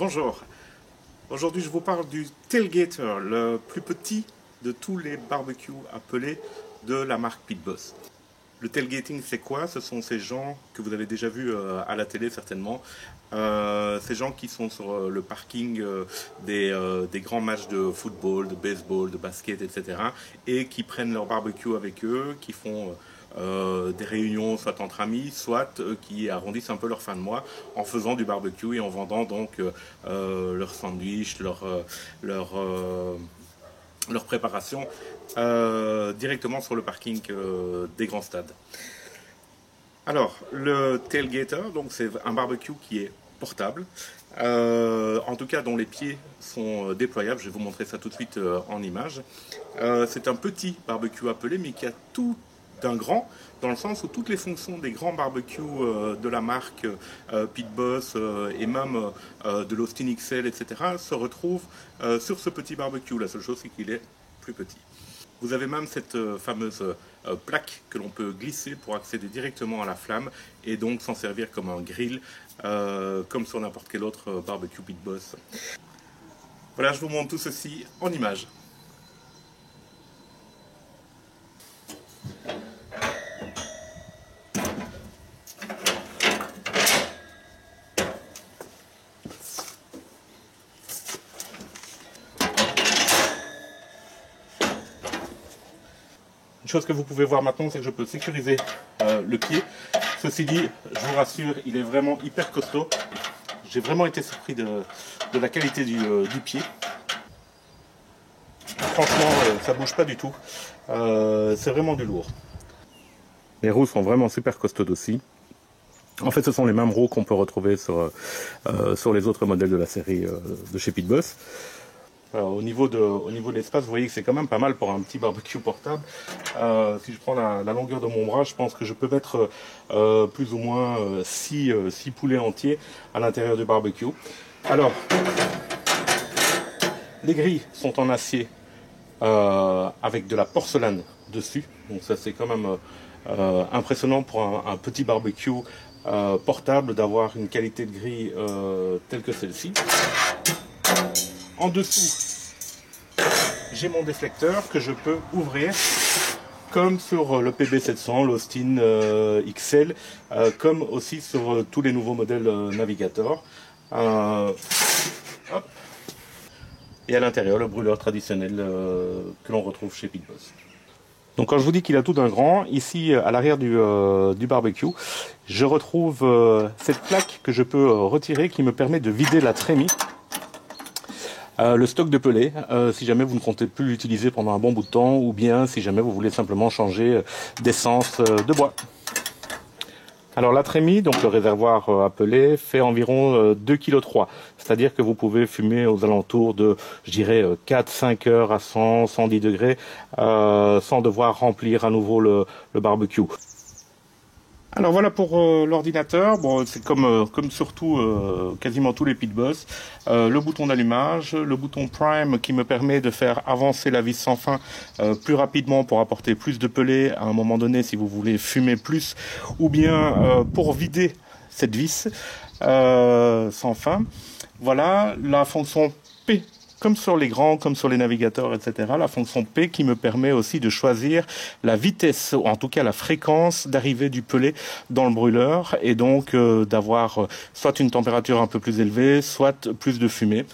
Bonjour, aujourd'hui je vous parle du Tailgater, le plus petit de tous les barbecues appelés de la marque Pit Boss. Le tailgating, c'est quoi? Ce sont ces gens que vous avez déjà vus à la télé certainement, ces gens qui sont sur le parking des grands matchs de football, de baseball, de basket, etc. et qui prennent leur barbecue avec eux, qui font des réunions soit entre amis, soit qui arrondissent un peu leur fin de mois en faisant du barbecue et en vendant donc leurs sandwichs, leur préparation directement sur le parking des grands stades. Alors, le tailgater, donc c'est un barbecue qui est portable, en tout cas dont les pieds sont déployables. Je vais vous montrer ça tout de suite en image. C'est un petit barbecue appelé, mais qui a tout d'un grand, dans le sens où toutes les fonctions des grands barbecues de la marque Pit Boss et même de l'Austin XL, etc., se retrouvent sur ce petit barbecue. La seule chose, c'est qu'il est plus petit. Vous avez même cette fameuse plaque que l'on peut glisser pour accéder directement à la flamme et donc s'en servir comme un grill, comme sur n'importe quel autre barbecue Pit Boss. Voilà, je vous montre tout ceci en images. Une chose que vous pouvez voir maintenant, c'est que je peux sécuriser le pied. Ceci dit, je vous rassure, il est vraiment hyper costaud. J'ai vraiment été surpris de la qualité du pied. Franchement, ça bouge pas du tout. C'est vraiment du lourd. Les roues sont vraiment super costaudes aussi. En fait, ce sont les mêmes roues qu'on peut retrouver sur les autres modèles de la série de chez Pit Boss. Au niveau de l'espace, vous voyez que c'est quand même pas mal pour un petit barbecue portable. Si je prends la longueur de mon bras, je pense que je peux mettre plus ou moins 6 poulets entiers à l'intérieur du barbecue. Alors, les grilles sont en acier avec de la porcelaine dessus. Donc ça, c'est quand même impressionnant pour un petit barbecue portable d'avoir une qualité de grille telle que celle-ci. En dessous, j'ai mon déflecteur que je peux ouvrir comme sur le PB700, l'Austin XL, comme aussi sur tous les nouveaux modèles Navigator. Hop. Et à l'intérieur, le brûleur traditionnel que l'on retrouve chez Pit Boss. Donc quand je vous dis qu'il a tout d'un grand, ici à l'arrière du barbecue, je retrouve cette plaque que je peux retirer qui me permet de vider la trémie. Le stock de pellet, si jamais vous ne comptez plus l'utiliser pendant un bon bout de temps, ou bien si jamais vous voulez simplement changer d'essence de bois. Alors la trémie, donc le réservoir à pellet, fait environ 2,3 kg. C'est-à-dire que vous pouvez fumer aux alentours de, je dirais, 4-5 heures à 110 degrés, sans devoir remplir à nouveau le barbecue. Alors voilà pour l'ordinateur. Bon, c'est comme surtout quasiment tous les Pit Boss. Le bouton d'allumage, le bouton Prime qui me permet de faire avancer la vis sans fin plus rapidement pour apporter plus de pellet à un moment donné si vous voulez fumer plus, ou bien pour vider cette vis sans fin. Voilà la fonction P. Comme sur les grands, comme sur les navigateurs, etc., la fonction P qui me permet aussi de choisir la vitesse, ou en tout cas la fréquence d'arrivée du pellet dans le brûleur, et donc d'avoir soit une température un peu plus élevée, soit plus de fumée.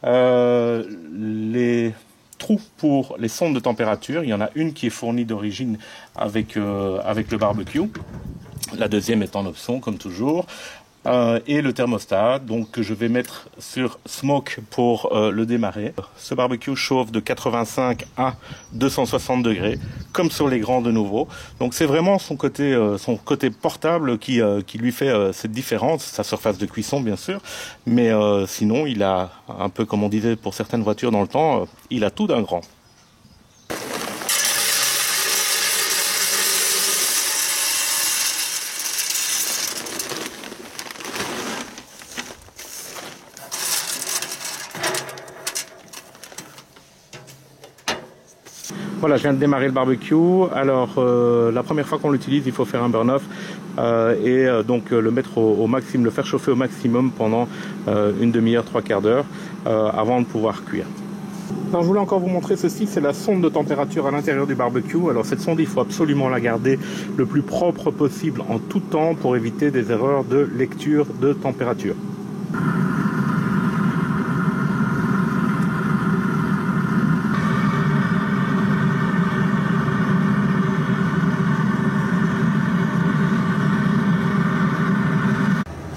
Les trous pour les sondes de température, il y en a une qui est fournie d'origine avec le barbecue, la deuxième est en option comme toujours. Et le thermostat, donc que je vais mettre sur Smoke pour le démarrer. Ce barbecue chauffe de 85 à 260 degrés, comme sur les grands de nouveau. Donc c'est vraiment son côté portable qui lui fait cette différence, sa surface de cuisson bien sûr, mais sinon il a, un peu comme on disait pour certaines voitures dans le temps, il a tout d'un grand. Voilà, je viens de démarrer le barbecue. Alors, la première fois qu'on l'utilise, il faut faire un burn-off donc le mettre au maximum, le faire chauffer au maximum pendant une demi-heure, 3/4 d'heure avant de pouvoir cuire. Alors, je voulais encore vous montrer ceci, c'est la sonde de température à l'intérieur du barbecue. Alors cette sonde, il faut absolument la garder le plus propre possible en tout temps pour éviter des erreurs de lecture de température.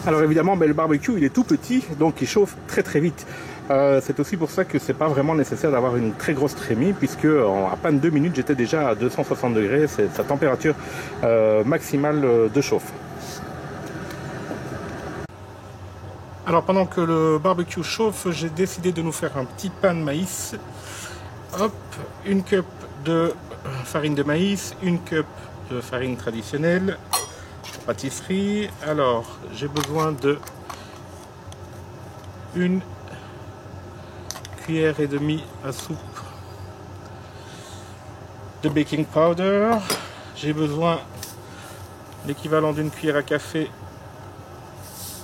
Alors évidemment, le barbecue il est tout petit, donc il chauffe très très vite. C'est aussi pour ça que c'est pas vraiment nécessaire d'avoir une très grosse trémie, puisque en à peine 2 minutes j'étais déjà à 260 degrés, c'est sa température maximale de chauffe. Alors pendant que le barbecue chauffe, j'ai décidé de nous faire un petit pain de maïs. Hop, une cup de farine de maïs, une cup de farine traditionnelle, pâtisserie. Alors j'ai besoin de une cuillère et demie à soupe de baking powder. J'ai besoin l'équivalent d'une cuillère à café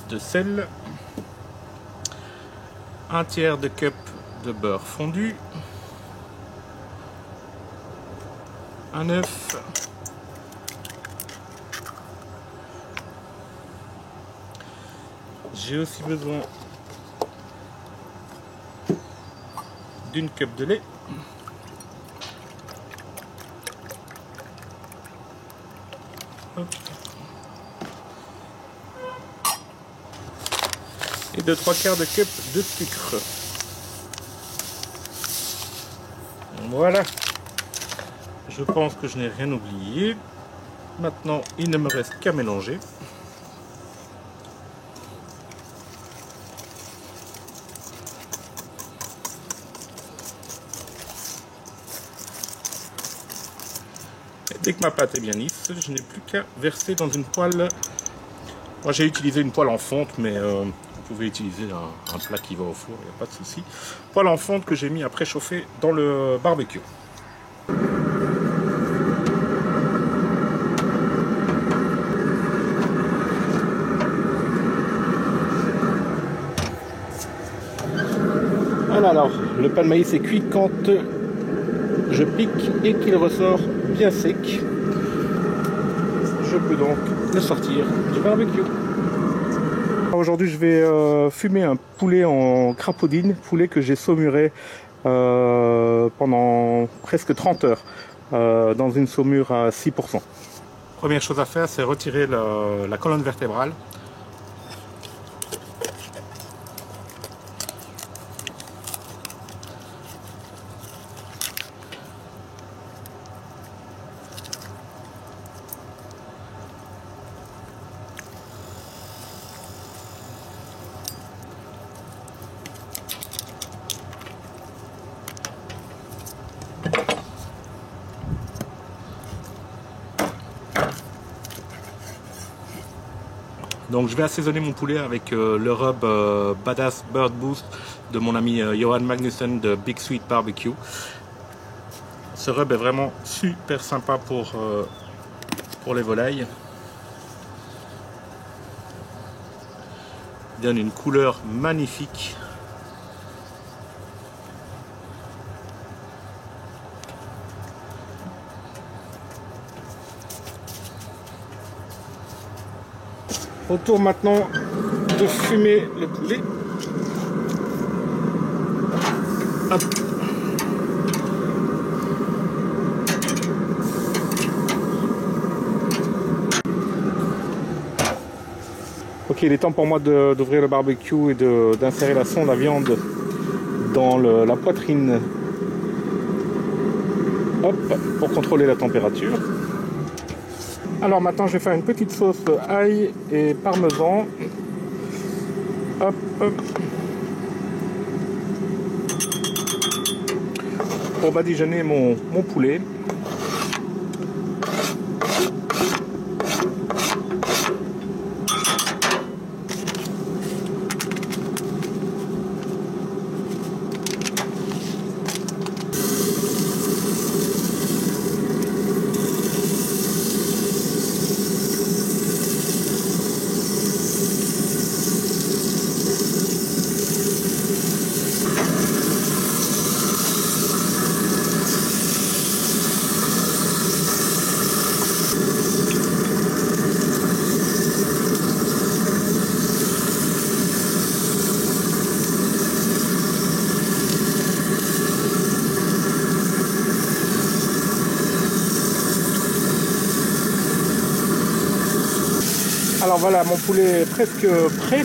de sel, un tiers de cup de beurre fondu, un œuf, j'ai aussi besoin d'une cup de lait, hop, et de 3/4 de cup de sucre. Voilà, je pense que je n'ai rien oublié. Maintenant il ne me reste qu'à mélanger. Dès que ma pâte est bien lisse, je n'ai plus qu'à verser dans une poêle. Moi j'ai utilisé une poêle en fonte, mais vous pouvez utiliser un plat qui va au four, il n'y a pas de souci. Poêle en fonte que j'ai mis à préchauffer dans le barbecue. Voilà, alors le pain de maïs est cuit quand je pique et qu'il ressort bien sec. Je peux donc le sortir du barbecue. Aujourd'hui je vais fumer un poulet en crapaudine, poulet que j'ai saumuré pendant presque 30 heures dans une saumure à 6%. Première chose à faire, c'est retirer la colonne vertébrale. Donc je vais assaisonner mon poulet avec le rub Badass Bird Boost de mon ami Johan Magnussen de Big Sweet Barbecue. Ce rub est vraiment super sympa pour les volailles. Il donne une couleur magnifique. Autour maintenant de fumer le poulet. Hop. Ok, il est temps pour moi d'ouvrir le barbecue et d'insérer la sonde à viande dans la poitrine. Hop, pour contrôler la température. Alors maintenant je vais faire une petite sauce ail et parmesan. Hop, hop. Pour badigeonner mon poulet. Alors voilà, mon poulet est presque prêt.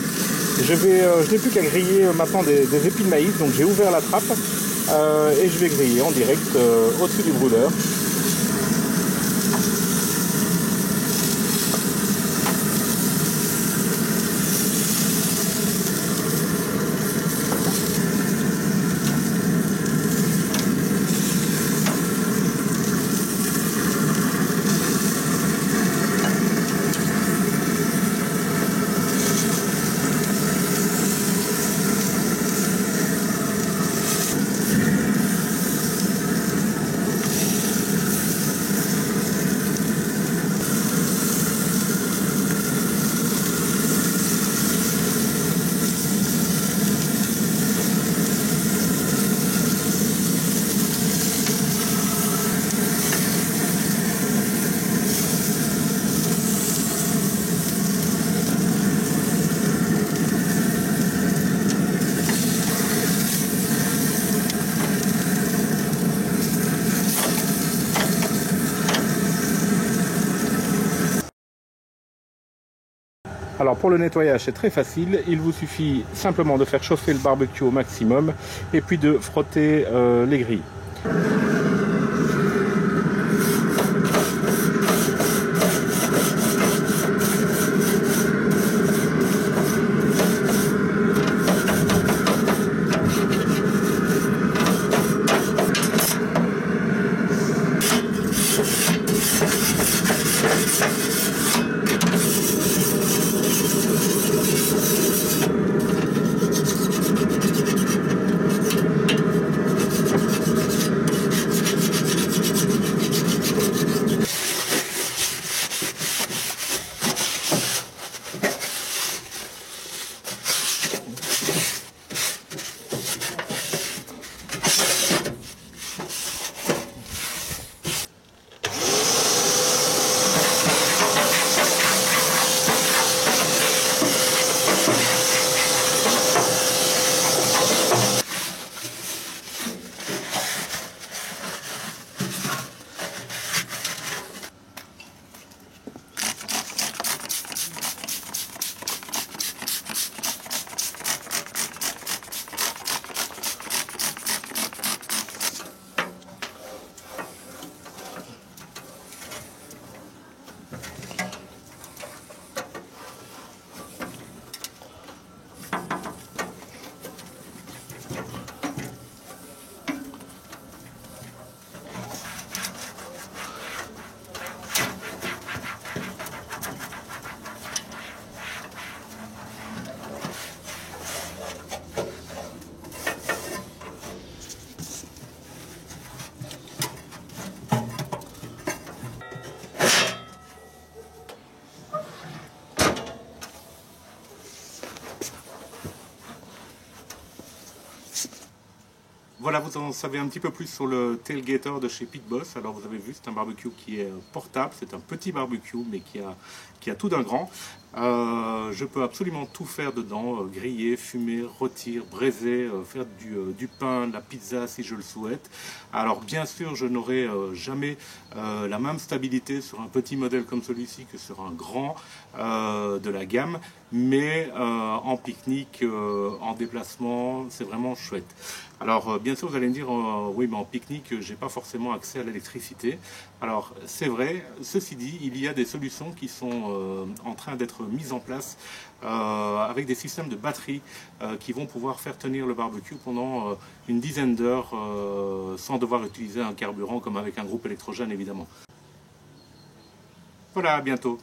Je n'ai plus qu'à griller maintenant des épis de maïs. Donc j'ai ouvert la trappe et je vais griller en direct au-dessus du brûleur. Alors pour le nettoyage, c'est très facile. Il vous suffit simplement de faire chauffer le barbecue au maximum et puis de frotter les grilles. Voilà, vous en savez un petit peu plus sur le tailgater de chez Pit Boss. Alors vous avez vu, c'est un barbecue qui est portable, c'est un petit barbecue mais qui a tout d'un grand. Je peux absolument tout faire dedans, griller, fumer, rôtir, braiser, faire du pain, de la pizza si je le souhaite. Alors bien sûr, je n'aurai jamais la même stabilité sur un petit modèle comme celui-ci que sur un grand de la gamme, mais en pique-nique, en déplacement, c'est vraiment chouette. Alors bien sûr vous allez me dire oui mais en pique-nique j'ai pas forcément accès à l'électricité. Alors c'est vrai, ceci dit il y a des solutions qui sont en train d'être mises en place avec des systèmes de batterie qui vont pouvoir faire tenir le barbecue pendant une dizaine d'heures sans devoir utiliser un carburant comme avec un groupe électrogène évidemment. Voilà, à bientôt.